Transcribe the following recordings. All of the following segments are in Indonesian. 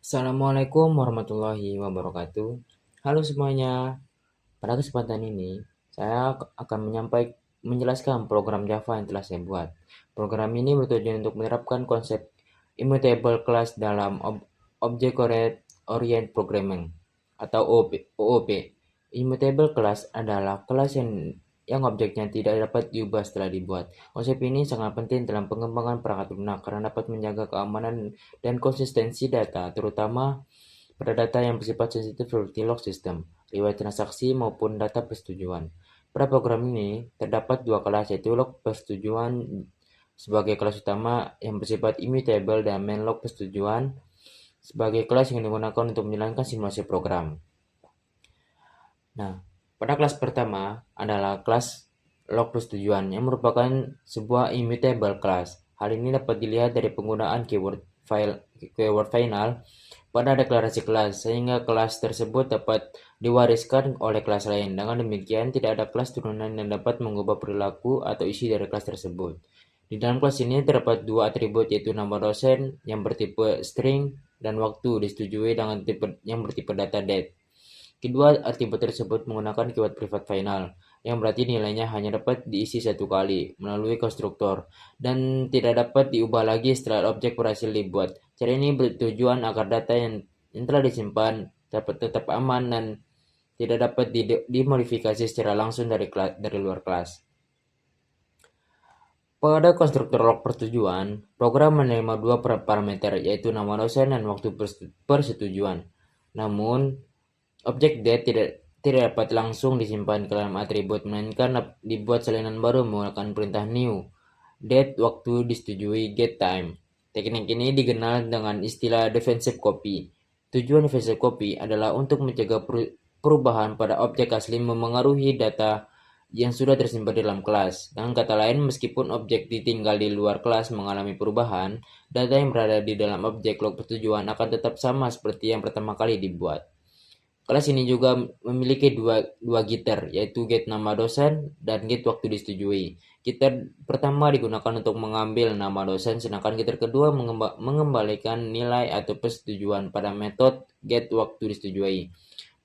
Assalamualaikum warahmatullahi wabarakatuh. Halo semuanya, pada kesempatan ini saya akan menjelaskan program Java yang telah saya buat. Program ini bertujuan untuk menerapkan konsep Immutable Class dalam Object Oriented Programming atau OOP. Immutable Class adalah kelas yang objeknya tidak dapat diubah setelah dibuat. Konsep ini sangat penting dalam pengembangan perangkat lunak karena dapat menjaga keamanan dan konsistensi data, terutama pada data yang bersifat sensitif seperti log sistem, riwayat transaksi, maupun data persetujuan. Pada program ini, terdapat dua kelas, yaitu log persetujuan sebagai kelas utama yang bersifat immutable dan main log persetujuan sebagai kelas yang digunakan untuk menjalankan simulasi program. Nah, pada kelas pertama adalah kelas log persetujuan yang merupakan sebuah immutable class. Hal ini dapat dilihat dari penggunaan keyword final pada deklarasi kelas, sehingga kelas tersebut dapat diwariskan oleh kelas lain. Dengan demikian, tidak ada kelas turunan yang dapat mengubah perilaku atau isi dari kelas tersebut. Di dalam kelas ini terdapat dua atribut, yaitu nama dosen yang bertipe string dan waktu disetujui dengan tipe yang bertipe data date. Kedua atribut tersebut menggunakan keyword private final, yang berarti nilainya hanya dapat diisi satu kali melalui konstruktor dan tidak dapat diubah lagi setelah objek berhasil dibuat. Cara ini bertujuan agar data yang telah disimpan dapat tetap aman dan tidak dapat dimodifikasi secara langsung dari luar kelas. Pada konstruktor log persetujuan, program menerima dua parameter, yaitu nama dosen dan waktu persetujuan. Namun, objek date tidak dapat langsung disimpan ke dalam atribut, melainkan dibuat salinan baru menggunakan perintah new date waktu disetujui get time. Teknik ini dikenal dengan istilah defensive copy. Tujuan defensive copy adalah untuk mencegah perubahan pada objek asli memengaruhi data yang sudah tersimpan di dalam kelas. Dengan kata lain, meskipun objek ditinggal di luar kelas mengalami perubahan, data yang berada di dalam objek log persetujuan akan tetap sama seperti yang pertama kali dibuat. Kelas ini juga memiliki dua getter, yaitu get nama dosen dan get waktu disetujui. Getter pertama digunakan untuk mengambil nama dosen, sedangkan getter kedua mengembalikan nilai atau persetujuan pada metode get waktu disetujui.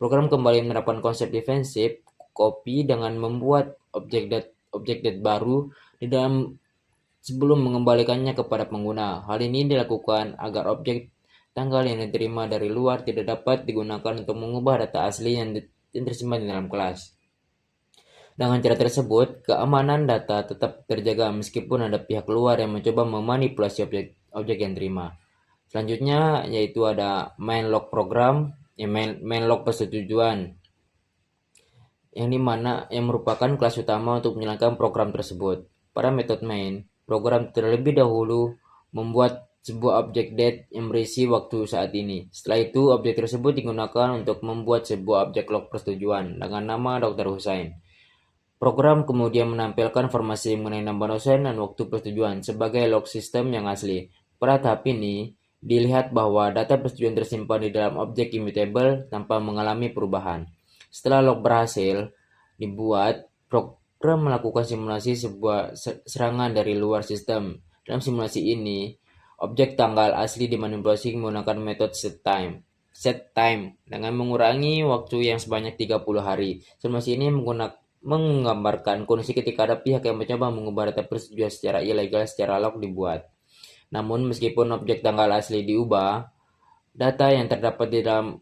Program kembali menerapkan konsep defensif copy dengan membuat objek date baru di dalam sebelum mengembalikannya kepada pengguna. Hal ini dilakukan agar objek tanggal yang diterima dari luar tidak dapat digunakan untuk mengubah data asli yang tersimpan di dalam kelas. Dengan cara tersebut, keamanan data tetap terjaga meskipun ada pihak luar yang mencoba memanipulasi objek yang diterima. Selanjutnya yaitu ada main log program, main log persetujuan, yang dimana yang merupakan kelas utama untuk menjalankan program tersebut. Pada metode main, program terlebih dahulu membuat sebuah objek date yang berisi waktu saat ini. Setelah itu, objek tersebut digunakan untuk membuat sebuah objek log persetujuan dengan nama Dr. Hussein. Program kemudian menampilkan informasi mengenai nama dosen dan waktu persetujuan sebagai log sistem yang asli. Pada tahap ini, dilihat bahwa data persetujuan tersimpan di dalam objek immutable tanpa mengalami perubahan. Setelah log berhasil dibuat, program melakukan simulasi sebuah serangan dari luar sistem. Dalam simulasi ini, objek tanggal asli dimanipulasi menggunakan metode set time dengan mengurangi waktu yang sebanyak 30 hari. Simulasi ini menggambarkan kondisi ketika ada pihak yang mencoba mengubah data persetujuan secara ilegal secara log dibuat. Namun meskipun objek tanggal asli diubah, data yang terdapat di dalam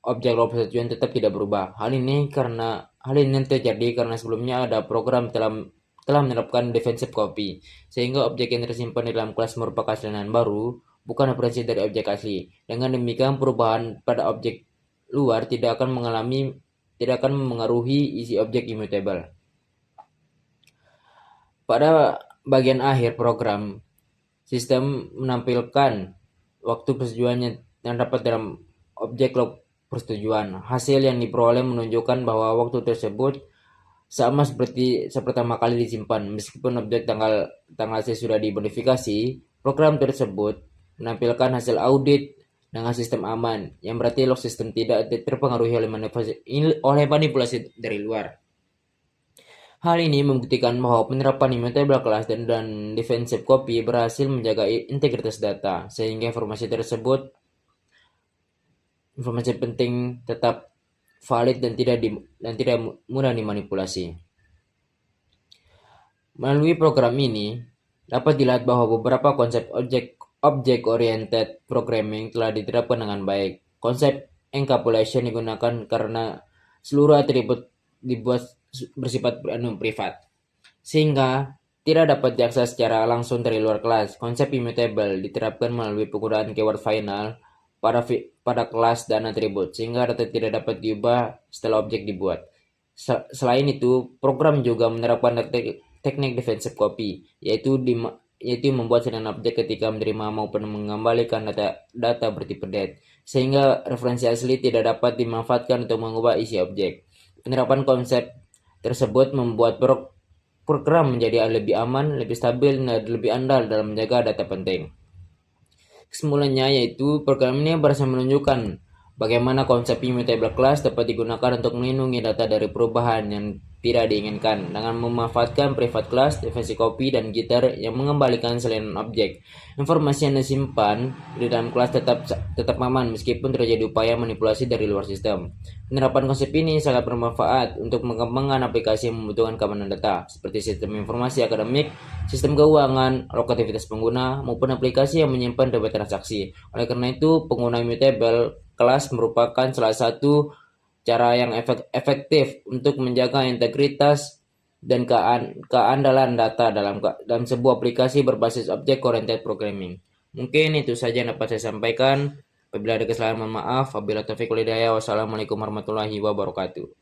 objek log persetujuan tetap tidak berubah. Hal ini terjadi karena sebelumnya ada program telah menerapkan defensive copy, sehingga objek yang tersimpan di dalam kelas merupakan salinan baru, bukan referensi dari objek asli. Dengan demikian, perubahan pada objek luar tidak akan mengaruhi isi objek immutable. Pada bagian akhir program, sistem menampilkan waktu persetujuannya yang dapat dalam objek log persetujuan. Hasil yang diperoleh menunjukkan bahwa waktu tersebut sama seperti pertama kali disimpan. Meskipun objek tanggal sudah dimodifikasi, program tersebut menampilkan hasil audit dengan sistem aman, yang berarti log sistem tidak terpengaruhi oleh manipulasi dari luar. Hal ini membuktikan bahwa penerapan immutable class dan defensive copy berhasil menjaga integritas data, sehingga informasi tersebut informasi penting tetap valid dan tidak mudah dimanipulasi. Melalui program ini, dapat dilihat bahwa beberapa konsep object-oriented programming telah diterapkan dengan baik. Konsep encapsulation digunakan karena seluruh atribut dibuat bersifat privat, sehingga tidak dapat diakses secara langsung dari luar kelas. Konsep immutable diterapkan melalui penggunaan keyword final pada kelas dan atribut, sehingga data tidak dapat diubah setelah objek dibuat. Selain itu, program juga menerapkan teknik defensive copy, yaitu membuat salinan objek ketika menerima maupun mengembalikan data bertipe det, sehingga referensi asli tidak dapat dimanfaatkan untuk mengubah isi objek. Penerapan konsep tersebut membuat program menjadi lebih aman, lebih stabil, dan lebih andal dalam menjaga data penting. Kesimpulannya yaitu program ini berhasil menunjukkan bagaimana konsep immutable class dapat digunakan untuk melindungi data dari perubahan yang tidak diinginkan dengan memanfaatkan private class, defensive copy, dan jitter yang mengembalikan salinan objek. Informasi yang disimpan di dalam kelas tetap aman meskipun terjadi upaya manipulasi dari luar sistem. Penerapan konsep ini sangat bermanfaat untuk mengembangkan aplikasi yang membutuhkan keamanan data seperti sistem informasi akademik, sistem keuangan, lokativitas pengguna, maupun aplikasi yang menyimpan data transaksi. Oleh karena itu, pengguna immutable class merupakan salah satu cara yang efektif untuk menjaga integritas dan keandalan data dalam sebuah aplikasi berbasis object-oriented programming. Mungkin itu saja yang dapat saya sampaikan. Apabila ada kesalahan, mohon maaf. Wabillahi taufiq wal hidayah. Wassalamualaikum warahmatullahi wabarakatuh.